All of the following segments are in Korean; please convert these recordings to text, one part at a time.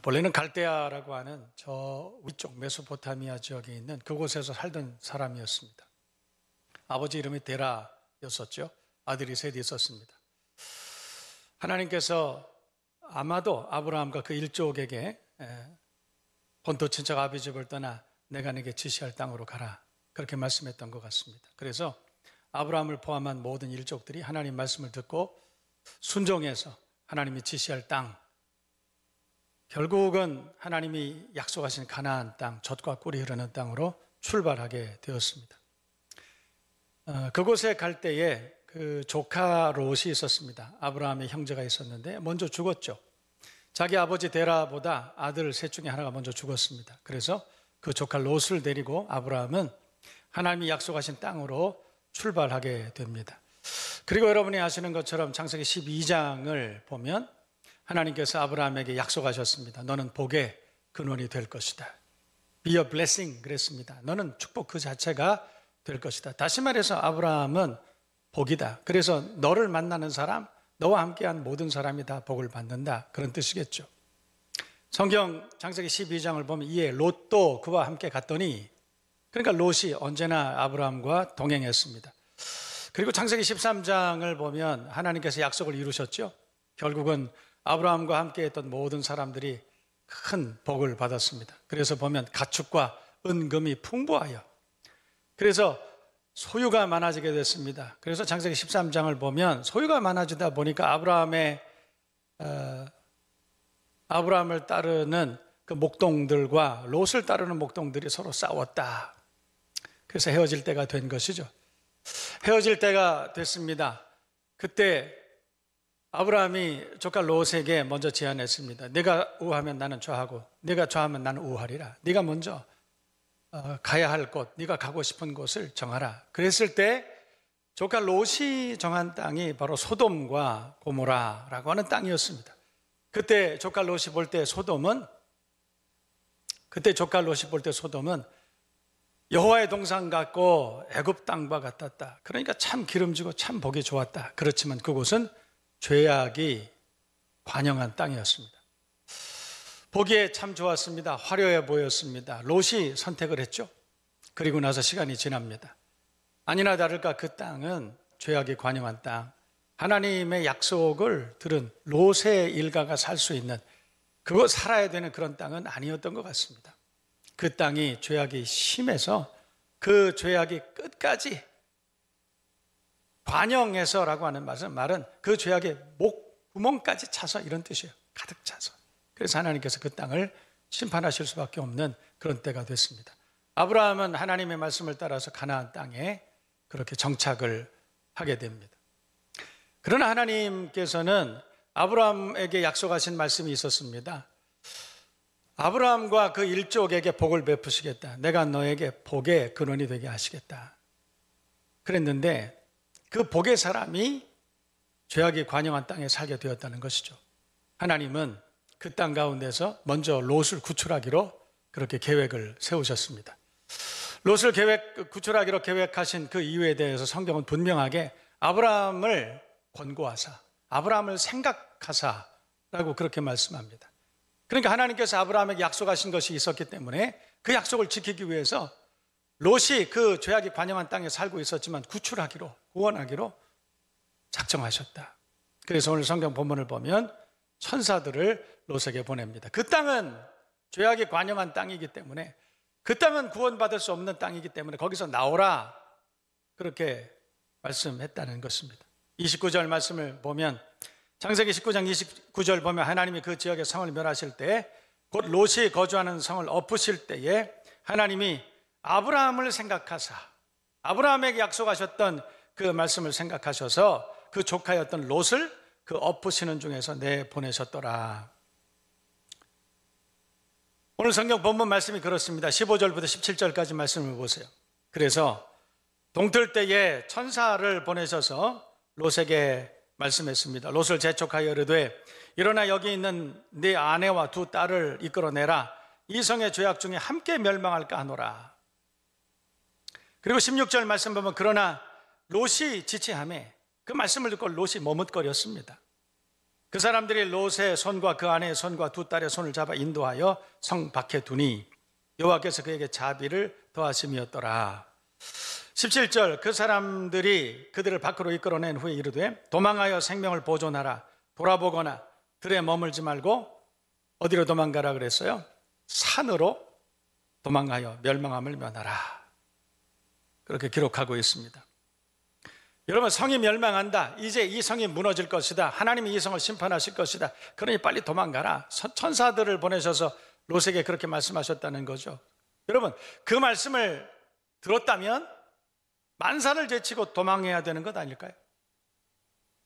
본래는 갈대아라고 하는 저 위쪽 메소포타미아 지역에 있는 그곳에서 살던 사람이었습니다. 아버지 이름이 데라였었죠. 아들이 셋 있었습니다. 하나님께서 아마도 아브라함과 그 일족에게 본토 친척 아비 집을 떠나 내가 네게 지시할 땅으로 가라, 그렇게 말씀했던 것 같습니다. 그래서 아브라함을 포함한 모든 일족들이 하나님 말씀을 듣고 순종해서 하나님이 지시할 땅, 결국은 하나님이 약속하신 가나안 땅, 젖과 꿀이 흐르는 땅으로 출발하게 되었습니다. 그곳에 갈 때에 그 조카 롯이 있었습니다. 아브라함의 형제가 있었는데 먼저 죽었죠. 자기 아버지 데라보다 아들 셋 중에 하나가 먼저 죽었습니다. 그래서 그 조카 롯을 데리고 아브라함은 하나님이 약속하신 땅으로 출발하게 됩니다. 그리고 여러분이 아시는 것처럼 창세기 12장을 보면 하나님께서 아브라함에게 약속하셨습니다. 너는 복의 근원이 될 것이다. Be a blessing 그랬습니다. 너는 축복 그 자체가 될 것이다. 다시 말해서 아브라함은 복이다. 그래서 너를 만나는 사람, 너와 함께한 모든 사람이 다 복을 받는다, 그런 뜻이겠죠. 성경 창세기 12장을 보면 이에 롯도 그와 함께 갔더니, 그러니까 롯이 언제나 아브라함과 동행했습니다. 그리고 창세기 13장을 보면 하나님께서 약속을 이루셨죠. 결국은 아브라함과 함께 했던 모든 사람들이 큰 복을 받았습니다. 그래서 보면 가축과 은금이 풍부하여, 그래서 소유가 많아지게 됐습니다. 그래서 창세기 13장을 보면 소유가 많아지다 보니까 아브라함을 따르는 그 목동들과 롯을 따르는 목동들이 서로 싸웠다. 그래서 헤어질 때가 된 것이죠. 헤어질 때가 됐습니다. 그때 아브라함이 조카 롯에게 먼저 제안했습니다. 네가 우하면 나는 좌하고 네가 좌하면 나는 우하리라. 네가 먼저 가야 할 곳, 네가 가고 싶은 곳을 정하라. 그랬을 때 조카 롯이 정한 땅이 바로 소돔과 고모라라고 하는 땅이었습니다. 그때 조카 롯이 볼 때 소돔은 여호와의 동산 같고 애굽 땅과 같았다. 그러니까 참 기름지고 참 보기 좋았다. 그렇지만 그곳은 죄악이 관영한 땅이었습니다. 보기에 참 좋았습니다. 화려해 보였습니다. 롯이 선택을 했죠. 그리고 나서 시간이 지납니다. 아니나 다를까 그 땅은 죄악이 관영한 땅, 하나님의 약속을 들은 롯의 일가가 살 수 있는, 그거 살아야 되는 그런 땅은 아니었던 것 같습니다. 그 땅이 죄악이 심해서 그 죄악이 끝까지 관영해서라고 하는 말은 그 죄악의 목구멍까지 차서, 이런 뜻이에요. 가득 차서. 그래서 하나님께서 그 땅을 심판하실 수밖에 없는 그런 때가 됐습니다. 아브라함은 하나님의 말씀을 따라서 가나안 땅에 그렇게 정착을 하게 됩니다. 그러나 하나님께서는 아브라함에게 약속하신 말씀이 있었습니다. 아브라함과 그 일족에게 복을 베푸시겠다. 내가 너에게 복의 근원이 되게 하시겠다. 그랬는데 그 복의 사람이 죄악이 관영한 땅에 살게 되었다는 것이죠. 하나님은 그 땅 가운데서 먼저 롯을 구출하기로 그렇게 계획을 세우셨습니다. 롯을 구출하기로 계획하신 그 이유에 대해서 성경은 분명하게 아브라함을 권고하사, 아브라함을 생각하사라고 그렇게 말씀합니다. 그러니까 하나님께서 아브라함에게 약속하신 것이 있었기 때문에 그 약속을 지키기 위해서 롯이 그 죄악이 관영한 땅에 살고 있었지만 구원하기로 작정하셨다. 그래서 오늘 성경 본문을 보면 천사들을 롯에게 보냅니다. 그 땅은 죄악이 관영한 땅이기 때문에, 그 땅은 구원받을 수 없는 땅이기 때문에 거기서 나오라, 그렇게 말씀했다는 것입니다. 29절 말씀을 보면, 창세기 19장 29절 보면 하나님이 그 지역의 성을 멸하실 때, 곧 롯이 거주하는 성을 엎으실 때에 하나님이 아브라함을 생각하사, 아브라함에게 약속하셨던 그 말씀을 생각하셔서 그 조카였던 롯을 그 엎으시는 중에서 내보내셨더라. 오늘 성경 본문 말씀이 그렇습니다. 15절부터 17절까지 말씀을 보세요. 그래서 동틀 때에 천사를 보내셔서 롯에게 말씀했습니다. 롯을 재촉하여 이르되 일어나 여기 있는 네 아내와 두 딸을 이끌어내라. 이 성의 죄악 중에 함께 멸망할까 하노라. 그리고 16절 말씀 보면 그러나 롯이 지체하매, 그 말씀을 듣고 롯이 머뭇거렸습니다. 그 사람들이 롯의 손과 그 아내의 손과 두 딸의 손을 잡아 인도하여 성 밖에 두니 여호와께서 그에게 자비를 더하심이었더라. 17절, 그 사람들이 그들을 밖으로 이끌어낸 후에 이르되 도망하여 생명을 보존하라. 돌아보거나 들에 머물지 말고 어디로 도망가라 그랬어요? 산으로 도망하여 멸망함을 면하라. 그렇게 기록하고 있습니다. 여러분, 성이 멸망한다. 이제 이 성이 무너질 것이다. 하나님이 이 성을 심판하실 것이다. 그러니 빨리 도망가라. 천사들을 보내셔서 롯에게 그렇게 말씀하셨다는 거죠. 여러분, 그 말씀을 들었다면 만사를 제치고 도망해야 되는 것 아닐까요?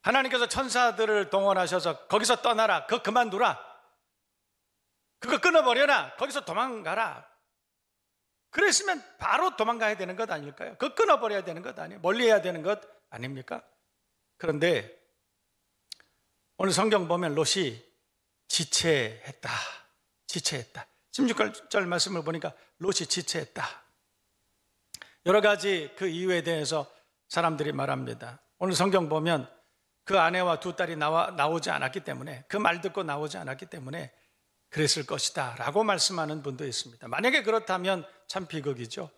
하나님께서 천사들을 동원하셔서 거기서 떠나라. 그거 그만두라. 그거 끊어버려라. 거기서 도망가라. 그랬으면 바로 도망가야 되는 것 아닐까요? 그거 끊어버려야 되는 것 아니에요? 멀리해야 되는 것 아닙니까? 그런데 오늘 성경 보면 롯이 지체했다. 16절 말씀을 보니까 롯이 지체했다. 여러 가지 그 이유에 대해서 사람들이 말합니다. 오늘 성경 보면 그 아내와 두 딸이 나오지 않았기 때문에, 그 말 듣고 나오지 않았기 때문에 그랬을 것이다 라고 말씀하는 분도 있습니다. 만약에 그렇다면 참 비극이죠.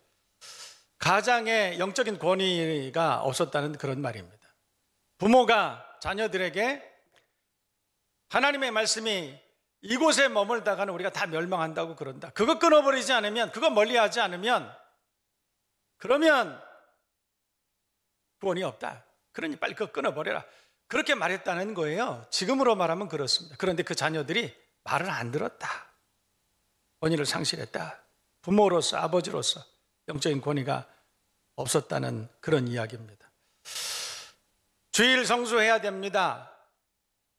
가장의 영적인 권위가 없었다는 그런 말입니다. 부모가 자녀들에게 하나님의 말씀이 이곳에 머물다가는 우리가 다 멸망한다고 그런다. 그거 끊어버리지 않으면, 그거 멀리하지 않으면 그러면 구원이 없다. 그러니 빨리 그거 끊어버려라. 그렇게 말했다는 거예요. 지금으로 말하면 그렇습니다. 그런데 그 자녀들이 말을 안 들었다. 권위를 상실했다. 부모로서, 아버지로서 영적인 권위가 없었다는 그런 이야기입니다. 주일 성수해야 됩니다.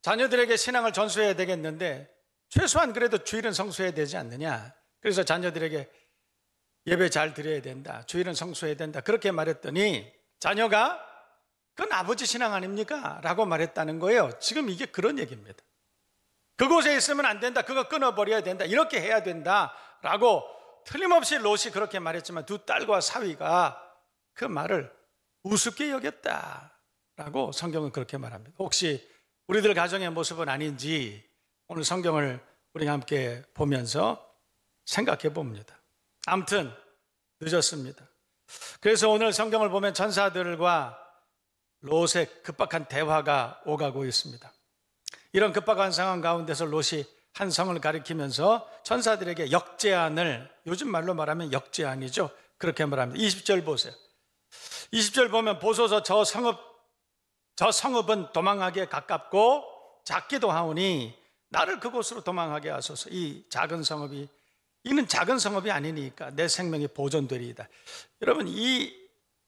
자녀들에게 신앙을 전수해야 되겠는데 최소한 그래도 주일은 성수해야 되지 않느냐. 그래서 자녀들에게 예배 잘 드려야 된다. 주일은 성수해야 된다. 그렇게 말했더니 자녀가 그건 아버지 신앙 아닙니까? 라고 말했다는 거예요. 지금 이게 그런 얘기입니다. 그곳에 있으면 안 된다. 그거 끊어버려야 된다. 이렇게 해야 된다. 라고 틀림없이 롯이 그렇게 말했지만 두 딸과 사위가 그 말을 우습게 여겼다. 라고 성경은 그렇게 말합니다. 혹시 우리들 가정의 모습은 아닌지 오늘 성경을 우리가 함께 보면서 생각해 봅니다. 아무튼 늦었습니다. 그래서 오늘 성경을 보면 천사들과 롯의 급박한 대화가 오가고 있습니다. 이런 급박한 상황 가운데서 롯이 한 성을 가리키면서 천사들에게 역제안을, 요즘 말로 말하면 역제안이죠. 그렇게 말합니다. 20절 보세요. 20절 보면 보소서 저 성읍은 도망하기에 가깝고 작기도 하오니 나를 그곳으로 도망하게 하소서. 이는 작은 성읍이 아니니까 내 생명이 보존되리이다. 여러분, 이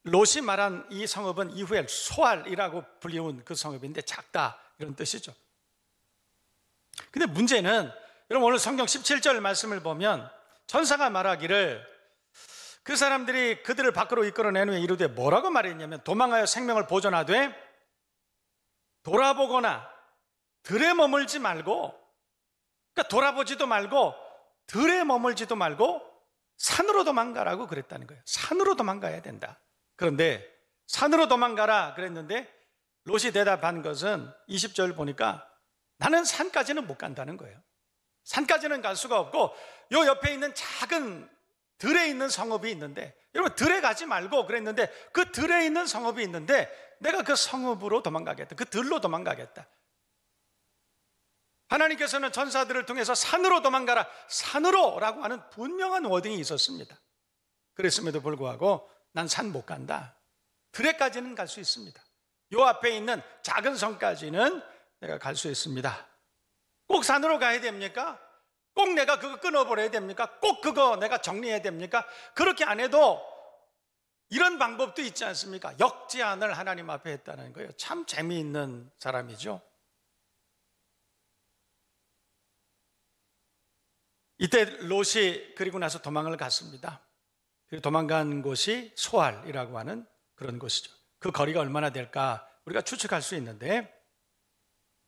롯이 말한 이 성읍은 이후에 소알이라고 불리운 그 성읍인데 작다 이런 뜻이죠. 근데 문제는 여러분 오늘 성경 17절 말씀을 보면 천사가 말하기를 그 사람들이 그들을 밖으로 이끌어낸 후에 이르되 뭐라고 말했냐면 도망하여 생명을 보존하되 돌아보거나 들에 머물지 말고, 그러니까 돌아보지도 말고 들에 머물지도 말고 산으로 도망가라고 그랬다는 거예요. 산으로 도망가야 된다. 그런데 산으로 도망가라 그랬는데 롯이 대답한 것은 20절 보니까 나는 산까지는 못 간다는 거예요. 산까지는 갈 수가 없고 요 옆에 있는 작은 들에 있는 성읍이 있는데, 여러분 들에 가지 말고 그랬는데 그 들에 있는 성읍이 있는데 내가 그 성읍으로 도망가겠다. 그 들로 도망가겠다. 하나님께서는 천사들을 통해서 산으로 도망가라, 산으로 라고 하는 분명한 워딩이 있었습니다. 그랬음에도 불구하고 난 산 못 간다. 들에까지는 갈 수 있습니다. 요 앞에 있는 작은 성까지는 내가 갈 수 있습니다. 꼭 산으로 가야 됩니까? 꼭 내가 그거 끊어버려야 됩니까? 꼭 그거 내가 정리해야 됩니까? 그렇게 안 해도 이런 방법도 있지 않습니까? 역제안을 하나님 앞에 했다는 거예요. 참 재미있는 사람이죠. 이때 롯이 그리고 나서 도망을 갔습니다. 그리고 도망간 곳이 소알이라고 하는 그런 곳이죠. 그 거리가 얼마나 될까 우리가 추측할 수 있는데,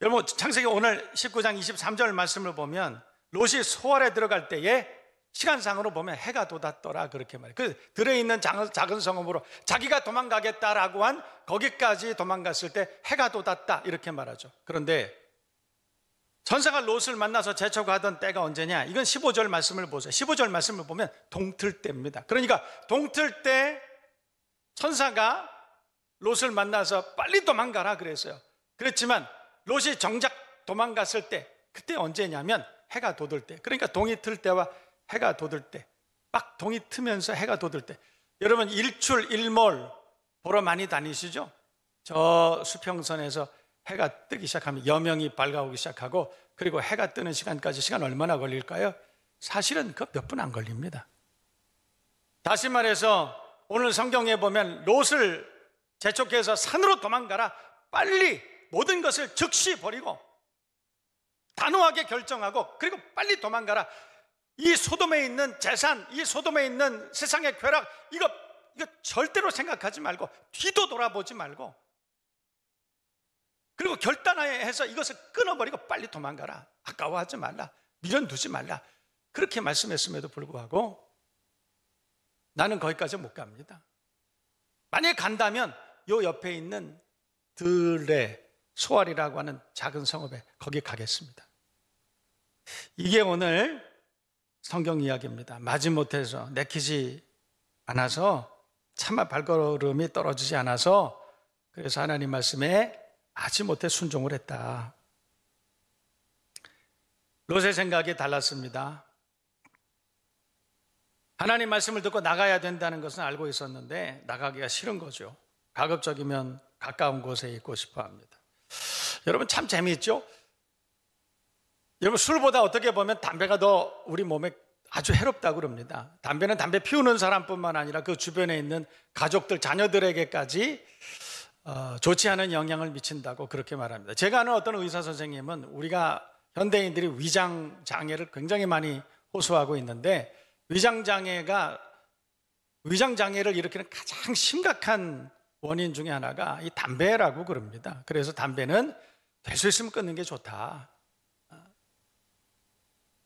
여러분 창세기 오늘 19장 23절 말씀을 보면 롯이 소알에 들어갈 때에 시간상으로 보면 해가 돋았더라 그렇게 말해요. 그 들에 있는 작은 성읍으로 자기가 도망가겠다라고 한 거기까지 도망갔을 때 해가 돋았다 이렇게 말하죠. 그런데 천사가 롯을 만나서 재촉하던 때가 언제냐? 이건 15절 말씀을 보세요. 15절 말씀을 보면 동틀 때입니다. 그러니까 동틀 때 천사가 롯을 만나서 빨리 도망가라 그랬어요. 그렇지만 롯이 정작 도망갔을 때, 그때 언제냐면 해가 돋을 때. 그러니까 동이 틀 때와 해가 돋을 때, 막 동이 트면서 해가 돋을 때. 여러분 일출 일몰 보러 많이 다니시죠? 저 수평선에서 해가 뜨기 시작하면 여명이 밝아오기 시작하고, 그리고 해가 뜨는 시간까지 시간 얼마나 걸릴까요? 사실은 그 몇 분 안 걸립니다. 다시 말해서 오늘 성경에 보면 롯을 재촉해서 산으로 도망가라, 빨리 모든 것을 즉시 버리고 단호하게 결정하고, 그리고 빨리 도망가라. 이 소돔에 있는 재산, 이 소돔에 있는 세상의 쾌락, 이거 절대로 생각하지 말고, 뒤도 돌아보지 말고, 그리고 결단해서 이것을 끊어버리고 빨리 도망가라. 아까워하지 말라, 미련두지 말라. 그렇게 말씀했음에도 불구하고 나는 거기까지 못 갑니다. 만약에 간다면 요 옆에 있는 들레 소알이라고 하는 작은 성읍에 거기 가겠습니다. 이게 오늘 성경 이야기입니다. 마지못해서 내키지 않아서, 차마 발걸음이 떨어지지 않아서, 그래서 하나님 말씀에 마지못해 순종을 했다. 롯의 생각이 달랐습니다. 하나님 말씀을 듣고 나가야 된다는 것은 알고 있었는데 나가기가 싫은 거죠. 가급적이면 가까운 곳에 있고 싶어 합니다. 여러분 참 재미있죠? 여러분 술보다 어떻게 보면 담배가 더 우리 몸에 아주 해롭다고 그럽니다. 담배는 담배 피우는 사람뿐만 아니라 그 주변에 있는 가족들, 자녀들에게까지 좋지 않은 영향을 미친다고 그렇게 말합니다. 제가 아는 어떤 의사 선생님은 우리가 현대인들이 위장 장애를 굉장히 많이 호소하고 있는데, 위장 장애를 일으키는 가장 심각한 원인 중에 하나가 이 담배라고 그럽니다. 그래서 담배는 될 수 있으면 끊는 게 좋다.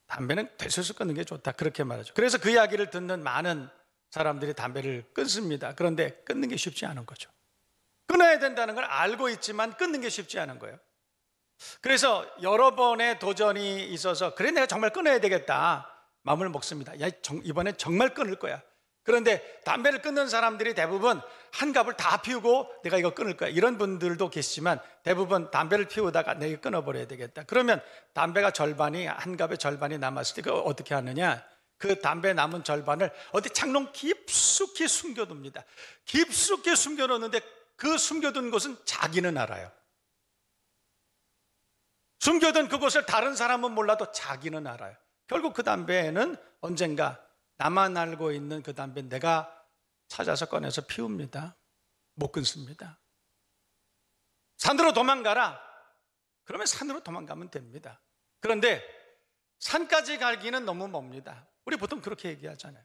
담배는 될 수 있으면 끊는 게 좋다. 그렇게 말하죠. 그래서 그 이야기를 듣는 많은 사람들이 담배를 끊습니다. 그런데 끊는 게 쉽지 않은 거죠. 끊어야 된다는 걸 알고 있지만 끊는 게 쉽지 않은 거예요. 그래서 여러 번의 도전이 있어서, 그래 내가 정말 끊어야 되겠다 마음을 먹습니다. 야, 이번엔 정말 끊을 거야. 그런데 담배를 끊는 사람들이 대부분 한 갑을 다 피우고 내가 이거 끊을 거야, 이런 분들도 계시지만, 대부분 담배를 피우다가 내가 끊어버려야 되겠다. 그러면 담배가 절반이, 한 갑의 절반이 남았을 때 그거 어떻게 하느냐? 그 담배 남은 절반을 어디 창롱 깊숙이 숨겨둡니다. 깊숙이 숨겨놓는데 그 숨겨둔 곳은 자기는 알아요. 숨겨둔 그곳을 다른 사람은 몰라도 자기는 알아요. 결국 그 담배는 언젠가 나만 알고 있는 그 담배 내가 찾아서 꺼내서 피웁니다. 못 끊습니다. 산으로 도망가라. 그러면 산으로 도망가면 됩니다. 그런데 산까지 가기는 너무 멉니다. 우리 보통 그렇게 얘기하잖아요.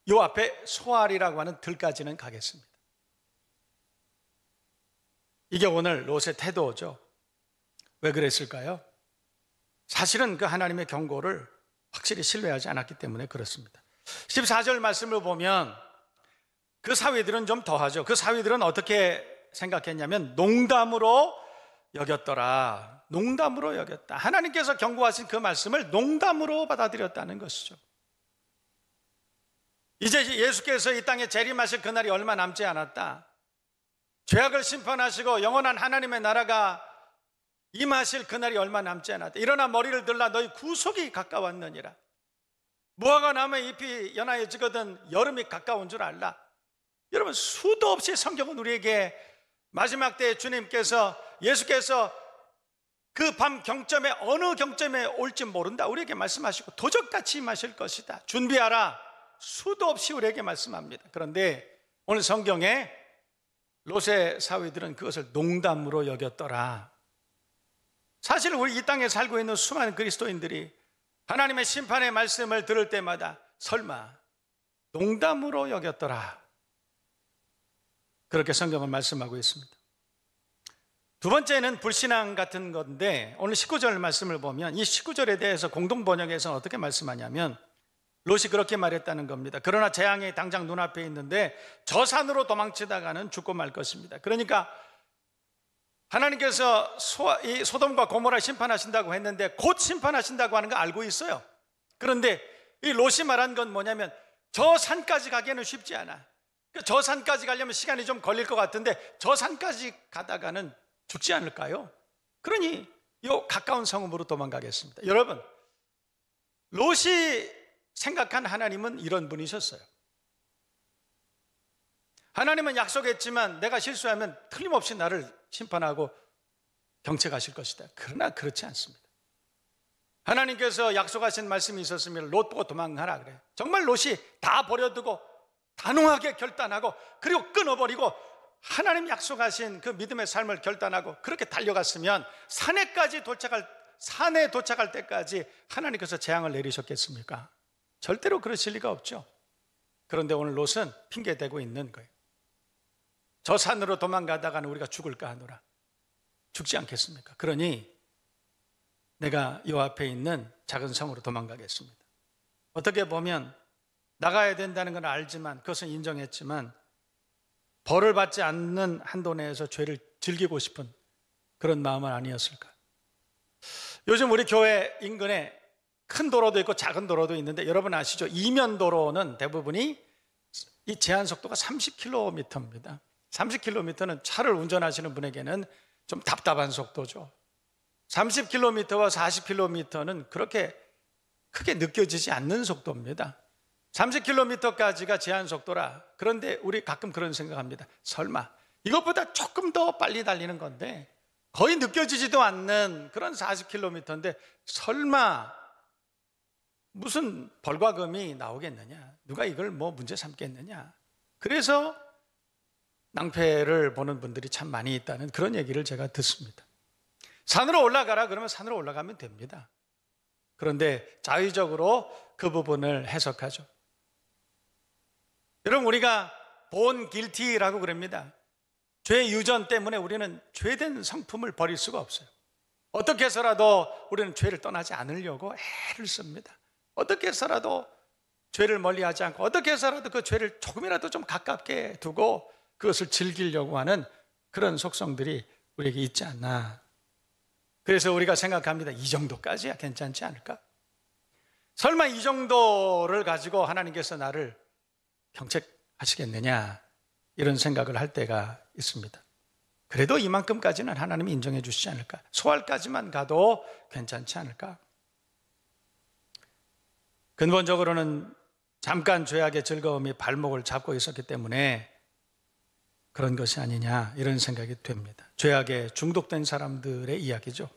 요 앞에 소알이라고 하는 들까지는 가겠습니다. 이게 오늘 롯의 태도죠. 왜 그랬을까요? 사실은 그 하나님의 경고를 확실히 신뢰하지 않았기 때문에 그렇습니다. 14절 말씀을 보면 그 사위들은 좀 더하죠. 그 사위들은 어떻게 생각했냐면 농담으로 여겼더라. 농담으로 여겼다. 하나님께서 경고하신 그 말씀을 농담으로 받아들였다는 것이죠. 이제 예수께서 이 땅에 재림하실 그날이 얼마 남지 않았다. 죄악을 심판하시고 영원한 하나님의 나라가 임하실 그날이 얼마 남지 않았다. 일어나 머리를 들라, 너희 구속이 가까웠느니라. 무화과 나무에 잎이 연하여지거든 여름이 가까운 줄 알라. 여러분, 수도 없이 성경은 우리에게 마지막 때에 주님께서, 예수께서 그 밤 경점에 어느 경점에 올지 모른다 우리에게 말씀하시고 도적같이 임하실 것이다. 준비하라. 수도 없이 우리에게 말씀합니다. 그런데 오늘 성경에 롯의 사위들은 그것을 농담으로 여겼더라. 사실 우리 이 땅에 살고 있는 수많은 그리스도인들이 하나님의 심판의 말씀을 들을 때마다 설마 농담으로 여겼더라, 그렇게 성경은 말씀하고 있습니다. 두 번째는 불신앙 같은 건데, 오늘 19절 말씀을 보면 이 19절에 대해서 공동번역에서는 어떻게 말씀하냐면, 롯이 그렇게 말했다는 겁니다. 그러나 재앙이 당장 눈앞에 있는데 저 산으로 도망치다가는 죽고 말 것입니다. 그러니까 하나님께서 이 소돔과 고모라 심판하신다고 했는데 곧 심판하신다고 하는 거 알고 있어요. 그런데 이 롯이 말한 건 뭐냐면 저 산까지 가기에는 쉽지 않아. 저 산까지 가려면 시간이 좀 걸릴 것 같은데 저 산까지 가다가는 죽지 않을까요? 그러니 이 가까운 성읍으로 도망가겠습니다. 여러분, 롯이 생각한 하나님은 이런 분이셨어요. 하나님은 약속했지만 내가 실수하면 틀림없이 나를 심판하고 경책하실 것이다. 그러나 그렇지 않습니다. 하나님께서 약속하신 말씀이 있었으면 롯 보고 도망가라 그래요. 정말 롯이 다 버려두고 단호하게 결단하고 그리고 끊어버리고 하나님 약속하신 그 믿음의 삶을 결단하고 그렇게 달려갔으면 산에 도착할 때까지 하나님께서 재앙을 내리셨겠습니까? 절대로 그러실 리가 없죠. 그런데 오늘 롯은 핑계대고 있는 거예요. 저 산으로 도망가다가는 우리가 죽을까 하노라. 죽지 않겠습니까? 그러니 내가 이 앞에 있는 작은 성으로 도망가겠습니다. 어떻게 보면 나가야 된다는 건 알지만 그것은 인정했지만 벌을 받지 않는 한도 내에서 죄를 즐기고 싶은 그런 마음은 아니었을까. 요즘 우리 교회 인근에 큰 도로도 있고 작은 도로도 있는데 여러분 아시죠? 이면 도로는 대부분이 이 제한 속도가 30km입니다. 30km는 차를 운전하시는 분에게는 좀 답답한 속도죠. 30km와 40km는 그렇게 크게 느껴지지 않는 속도입니다. 30km까지가 제한 속도라. 그런데 우리 가끔 그런 생각합니다. 설마 이것보다 조금 더 빨리 달리는 건데 거의 느껴지지도 않는 그런 40km인데 설마 무슨 벌과 금이 나오겠느냐? 누가 이걸 뭐 문제 삼겠느냐? 그래서 낭패를 보는 분들이 참 많이 있다는 그런 얘기를 제가 듣습니다. 산으로 올라가라 그러면 산으로 올라가면 됩니다. 그런데 자의적으로 그 부분을 해석하죠. 여러분, 우리가 born guilty라고 그럽니다. 죄 유전 때문에 우리는 죄된 성품을 버릴 수가 없어요. 어떻게 해서라도 우리는 죄를 떠나지 않으려고 애를 씁니다. 어떻게 해서라도 죄를 멀리하지 않고 어떻게 해서라도 그 죄를 조금이라도 좀 가깝게 두고 그것을 즐기려고 하는 그런 속성들이 우리에게 있지 않나. 그래서 우리가 생각합니다. 이 정도까지야 괜찮지 않을까? 설마 이 정도를 가지고 하나님께서 나를 경책하시겠느냐, 이런 생각을 할 때가 있습니다. 그래도 이만큼까지는 하나님이 인정해 주시지 않을까? 소알까지만 가도 괜찮지 않을까? 근본적으로는 잠깐 죄악의 즐거움이 발목을 잡고 있었기 때문에 그런 것이 아니냐, 이런 생각이 됩니다. 죄악에 중독된 사람들의 이야기죠.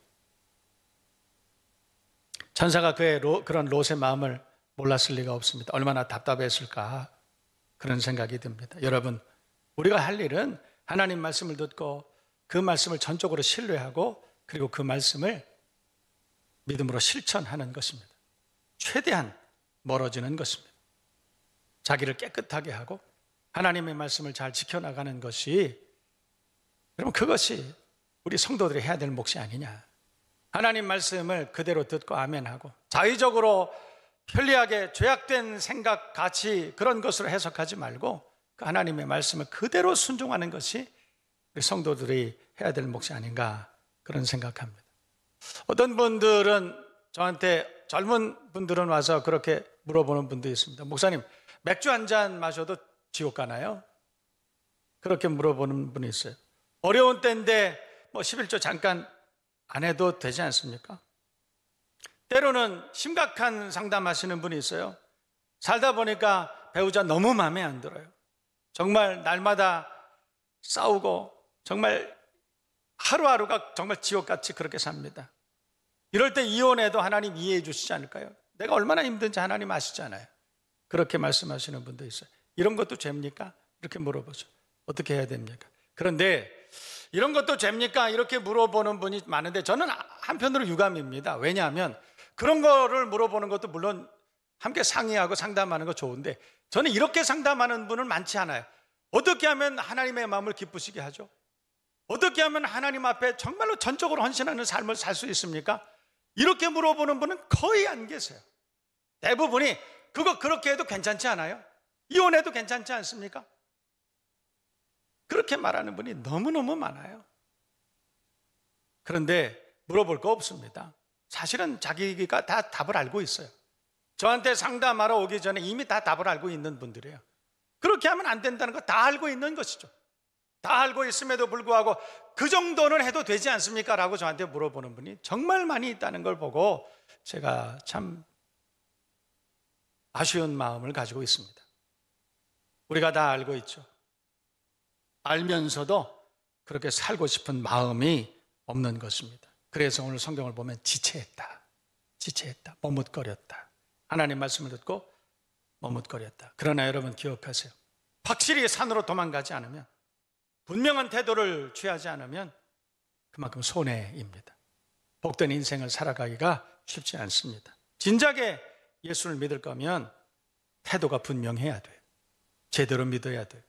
천사가 그런 롯의 마음을 몰랐을 리가 없습니다. 얼마나 답답했을까, 그런 생각이 듭니다. 여러분, 우리가 할 일은 하나님 말씀을 듣고 그 말씀을 전적으로 신뢰하고 그리고 그 말씀을 믿음으로 실천하는 것입니다. 최대한 멀어지는 것입니다. 자기를 깨끗하게 하고 하나님의 말씀을 잘 지켜나가는 것이, 여러분, 그것이 우리 성도들이 해야 될 몫이 아니냐. 하나님 말씀을 그대로 듣고 아멘하고 자의적으로 편리하게 죄악된 생각, 가치 그런 것으로 해석하지 말고 그 하나님의 말씀을 그대로 순종하는 것이 우리 성도들이 해야 될 몫이 아닌가, 그런 생각합니다. 어떤 분들은 저한테, 젊은 분들은 와서 그렇게 물어보는 분도 있습니다. 목사님, 맥주 한 잔 마셔도 지옥 가나요? 그렇게 물어보는 분이 있어요. 어려운 때인데 11조 잠깐 안 해도 되지 않습니까? 때로는 심각한 상담하시는 분이 있어요. 살다 보니까 배우자 너무 마음에 안 들어요. 정말 날마다 싸우고 정말 하루하루가 정말 지옥같이 그렇게 삽니다. 이럴 때 이혼해도 하나님 이해해 주시지 않을까요? 내가 얼마나 힘든지 하나님 아시잖아요. 그렇게 말씀하시는 분도 있어요. 이런 것도 죄입니까? 이렇게 물어보죠. 어떻게 해야 됩니까? 그런데 이런 것도 죄입니까? 이렇게 물어보는 분이 많은데 저는 한편으로 유감입니다. 왜냐하면 그런 거를 물어보는 것도 물론 함께 상의하고 상담하는 거 좋은데 저는 이렇게 상담하는 분은 많지 않아요. 어떻게 하면 하나님의 마음을 기쁘시게 하죠? 어떻게 하면 하나님 앞에 정말로 전적으로 헌신하는 삶을 살 수 있습니까? 이렇게 물어보는 분은 거의 안 계세요. 대부분이 그거 그렇게 해도 괜찮지 않아요? 이혼해도 괜찮지 않습니까? 그렇게 말하는 분이 너무너무 많아요. 그런데 물어볼 거 없습니다. 사실은 자기가 다 답을 알고 있어요. 저한테 상담하러 오기 전에 이미 다 답을 알고 있는 분들이에요. 그렇게 하면 안 된다는 거 다 알고 있는 것이죠. 다 알고 있음에도 불구하고 그 정도는 해도 되지 않습니까? 라고 저한테 물어보는 분이 정말 많이 있다는 걸 보고 제가 참 아쉬운 마음을 가지고 있습니다. 우리가 다 알고 있죠. 알면서도 그렇게 살고 싶은 마음이 없는 것입니다. 그래서 오늘 성경을 보면 지체했다, 머뭇거렸다. 하나님 말씀을 듣고 머뭇거렸다. 그러나 여러분 기억하세요. 확실히 산으로 도망가지 않으면, 분명한 태도를 취하지 않으면 그만큼 손해입니다. 복된 인생을 살아가기가 쉽지 않습니다. 진작에 예수를 믿을 거면 태도가 분명해야 돼요. 제대로 믿어야 돼요.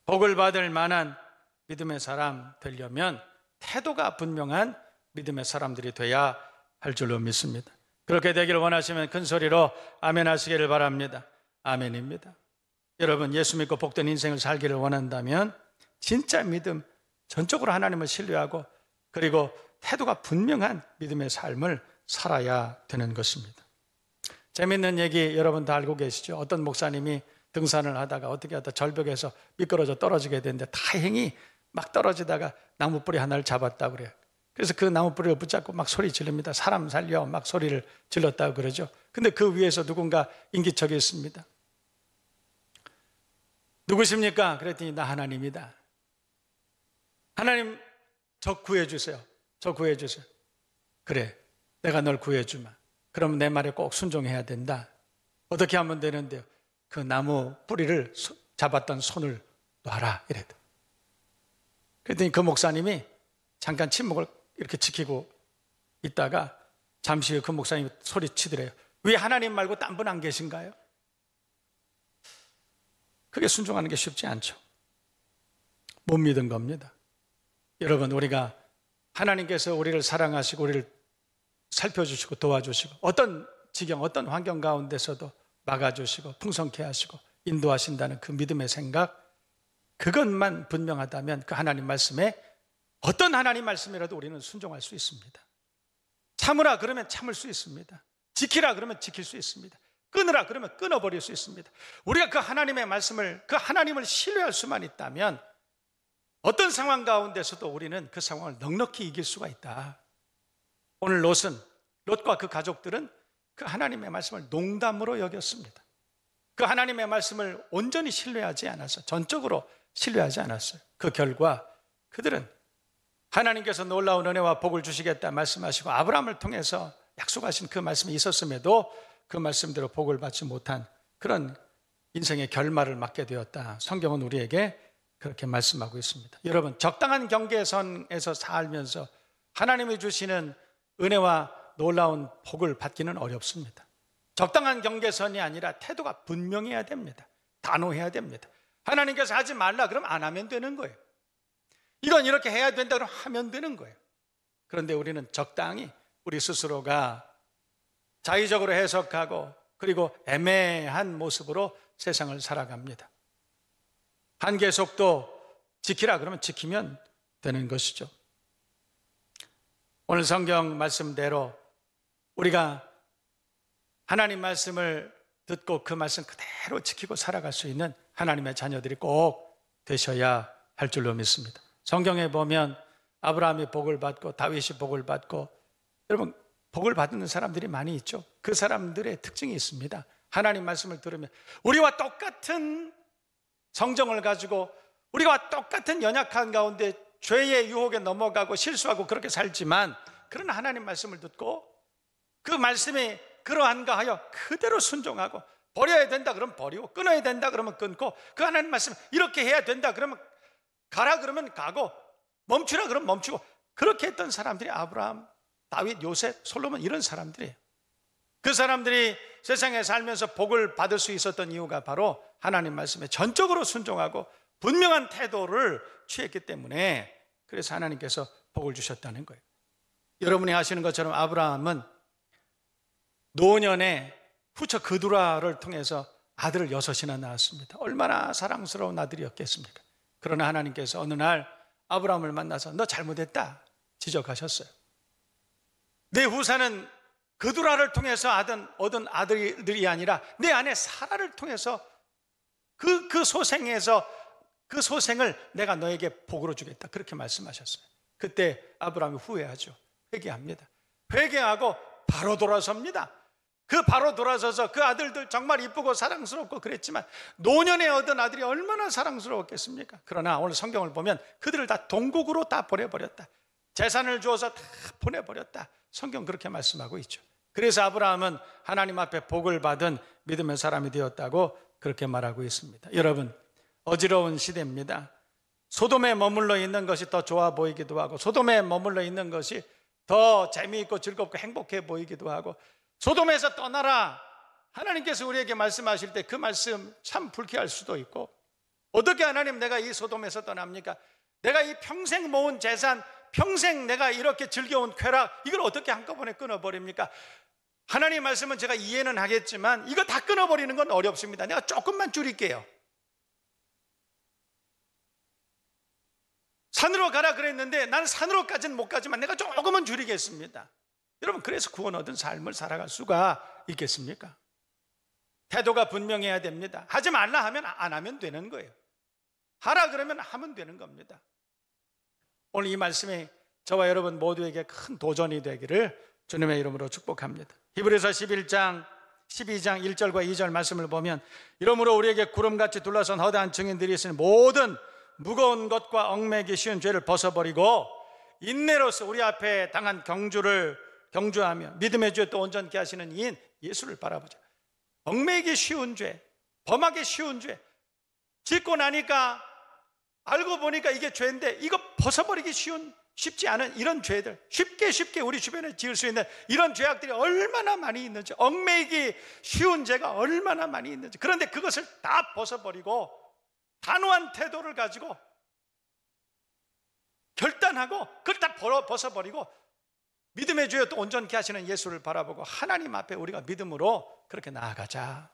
복을 받을 만한 믿음의 사람 되려면 태도가 분명한 믿음의 사람들이 돼야 할 줄로 믿습니다. 그렇게 되기를 원하시면 큰 소리로 아멘 하시기를 바랍니다. 아멘입니다. 여러분, 예수 믿고 복된 인생을 살기를 원한다면 진짜 믿음, 전적으로 하나님을 신뢰하고 그리고 태도가 분명한 믿음의 삶을 살아야 되는 것입니다. 재밌는 얘기 여러분 다 알고 계시죠? 어떤 목사님이 등산을 하다가 어떻게 하다 절벽에서 미끄러져 떨어지게 되는데 다행히 막 떨어지다가 나무뿌리 하나를 잡았다고 그래요. 그래서 그 나무뿌리를 붙잡고 막 소리 지릅니다. 사람 살려 막 소리를 질렀다고 그러죠. 근데 그 위에서 누군가 인기척이 있습니다. 누구십니까? 그랬더니 나 하나님이다. 하나님, 저 구해주세요. 저 구해주세요. 그래, 내가 널 구해주마. 그럼 내 말에 꼭 순종해야 된다. 어떻게 하면 되는데요? 그 나무 뿌리를 잡았던 손을 놔라 이래요. 그랬더니 그 목사님이 잠깐 침묵을 이렇게 지키고 있다가 잠시 후에 그 목사님이 소리치더래요. 왜 하나님 말고 딴 분 안 계신가요? 그게 순종하는 게 쉽지 않죠. 못 믿은 겁니다. 여러분, 우리가 하나님께서 우리를 사랑하시고 우리를 살펴주시고 도와주시고 어떤 지경, 어떤 환경 가운데서도 막아주시고 풍성케 하시고 인도하신다는 그 믿음의 생각, 그것만 분명하다면 그 하나님 말씀에 어떤 하나님 말씀이라도 우리는 순종할 수 있습니다. 참으라 그러면 참을 수 있습니다. 지키라 그러면 지킬 수 있습니다. 끊으라 그러면 끊어버릴 수 있습니다. 우리가 그 하나님의 말씀을, 그 하나님을 신뢰할 수만 있다면 어떤 상황 가운데서도 우리는 그 상황을 넉넉히 이길 수가 있다. 오늘 롯과 그 가족들은 그 하나님의 말씀을 농담으로 여겼습니다. 그 하나님의 말씀을 온전히 신뢰하지 않았어요. 전적으로 신뢰하지 않았어요. 그 결과 그들은 하나님께서 놀라운 은혜와 복을 주시겠다 말씀하시고 아브라함을 통해서 약속하신 그 말씀이 있었음에도 그 말씀대로 복을 받지 못한 그런 인생의 결말을 맞게 되었다. 성경은 우리에게 그렇게 말씀하고 있습니다. 여러분, 적당한 경계선에서 살면서 하나님이 주시는 은혜와 놀라운 복을 받기는 어렵습니다. 적당한 경계선이 아니라 태도가 분명해야 됩니다. 단호해야 됩니다. 하나님께서 하지 말라 그러면 안 하면 되는 거예요. 이건 이렇게 해야 된다 그러면 하면 되는 거예요. 그런데 우리는 적당히 우리 스스로가 자의적으로 해석하고 그리고 애매한 모습으로 세상을 살아갑니다. 한계 속도 지키라 그러면 지키면 되는 것이죠. 오늘 성경 말씀대로 우리가 하나님 말씀을 듣고 그 말씀 그대로 지키고 살아갈 수 있는 하나님의 자녀들이 꼭 되셔야 할 줄로 믿습니다. 성경에 보면 아브라함이 복을 받고 다윗이 복을 받고, 여러분 복을 받는 사람들이 많이 있죠. 그 사람들의 특징이 있습니다. 하나님 말씀을 들으면 우리와 똑같은 성정을 가지고 우리와 똑같은 연약한 가운데 죄의 유혹에 넘어가고 실수하고 그렇게 살지만, 그러나 하나님 말씀을 듣고 그 말씀이 그러한가 하여 그대로 순종하고, 버려야 된다 그러면 버리고, 끊어야 된다 그러면 끊고, 그 하나님 말씀 이렇게 해야 된다 그러면 가라 그러면 가고, 멈추라 그러면 멈추고, 그렇게 했던 사람들이 아브라함, 다윗, 요셉, 솔로몬, 이런 사람들이에요. 그 사람들이 세상에 살면서 복을 받을 수 있었던 이유가 바로 하나님 말씀에 전적으로 순종하고 분명한 태도를 취했기 때문에, 그래서 하나님께서 복을 주셨다는 거예요. 여러분이 하시는 것처럼 아브라함은 노년에 후처 그두라를 통해서 아들을 6이나 낳았습니다. 얼마나 사랑스러운 아들이었겠습니까? 그러나 하나님께서 어느 날 아브라함을 만나서 너 잘못했다, 지적하셨어요. 내 후사는 그두라를 통해서 얻은 아들이 아니라 내 아내 사라를 통해서 그 소생을 내가 너에게 복으로 주겠다, 그렇게 말씀하셨어요. 그때 아브라함이 후회하죠. 회개합니다. 회개하고 바로 돌아섭니다. 바로 돌아서서 그 아들들 정말 이쁘고 사랑스럽고 그랬지만 노년에 얻은 아들이 얼마나 사랑스러웠겠습니까? 그러나 오늘 성경을 보면 그들을 다 동국으로 다 보내버렸다, 재산을 주어서 다 보내버렸다, 성경 그렇게 말씀하고 있죠. 그래서 아브라함은 하나님 앞에 복을 받은 믿음의 사람이 되었다고 그렇게 말하고 있습니다. 여러분, 어지러운 시대입니다. 소돔에 머물러 있는 것이 더 좋아 보이기도 하고, 소돔에 머물러 있는 것이 더 재미있고 즐겁고 행복해 보이기도 하고, 소돔에서 떠나라, 하나님께서 우리에게 말씀하실 때 그 말씀 참 불쾌할 수도 있고, 어떻게 하나님 내가 이 소돔에서 떠납니까? 내가 이 평생 모은 재산, 평생 내가 이렇게 즐겨온 쾌락, 이걸 어떻게 한꺼번에 끊어버립니까? 하나님 말씀은 제가 이해는 하겠지만 이거 다 끊어버리는 건 어렵습니다. 내가 조금만 줄일게요. 산으로 가라 그랬는데 난 산으로까지는 못 가지만 내가 조금은 줄이겠습니다. 여러분, 그래서 구원 얻은 삶을 살아갈 수가 있겠습니까? 태도가 분명해야 됩니다. 하지 말라 하면 안 하면 되는 거예요. 하라 그러면 하면 되는 겁니다. 오늘 이 말씀이 저와 여러분 모두에게 큰 도전이 되기를 주님의 이름으로 축복합니다. 히브리서 11장 12장 1절과 2절 말씀을 보면, 이러므로 우리에게 구름같이 둘러선 허다한 증인들이 있으니 모든 무거운 것과 얽매기 쉬운 죄를 벗어버리고 인내로서 우리 앞에 당한 경주하며 믿음의 죄 또 온전케 하시는 이인 예수를 바라보자. 얽매기 쉬운 죄, 범하기 쉬운 죄, 짓고 나니까 알고 보니까 이게 죄인데 이거 벗어버리기 쉽지 않은 이런 죄들, 쉽게 우리 주변에 지을 수 있는 이런 죄악들이 얼마나 많이 있는지, 얽매이기 쉬운 죄가 얼마나 많이 있는지. 그런데 그것을 다 벗어버리고 단호한 태도를 가지고 결단하고 그걸 다 벗어버리고 믿음의 주여 또 온전케 하시는 예수를 바라보고 하나님 앞에 우리가 믿음으로 그렇게 나아가자.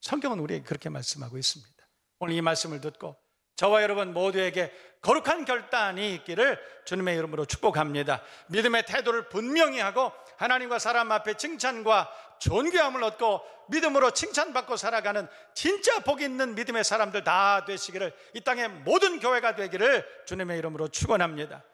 성경은 우리에게 그렇게 말씀하고 있습니다. 오늘 이 말씀을 듣고 저와 여러분 모두에게 거룩한 결단이 있기를 주님의 이름으로 축복합니다. 믿음의 태도를 분명히 하고 하나님과 사람 앞에 칭찬과 존귀함을 얻고 믿음으로 칭찬받고 살아가는 진짜 복 있는 믿음의 사람들 다 되시기를, 이 땅의 모든 교회가 되기를 주님의 이름으로 축원합니다.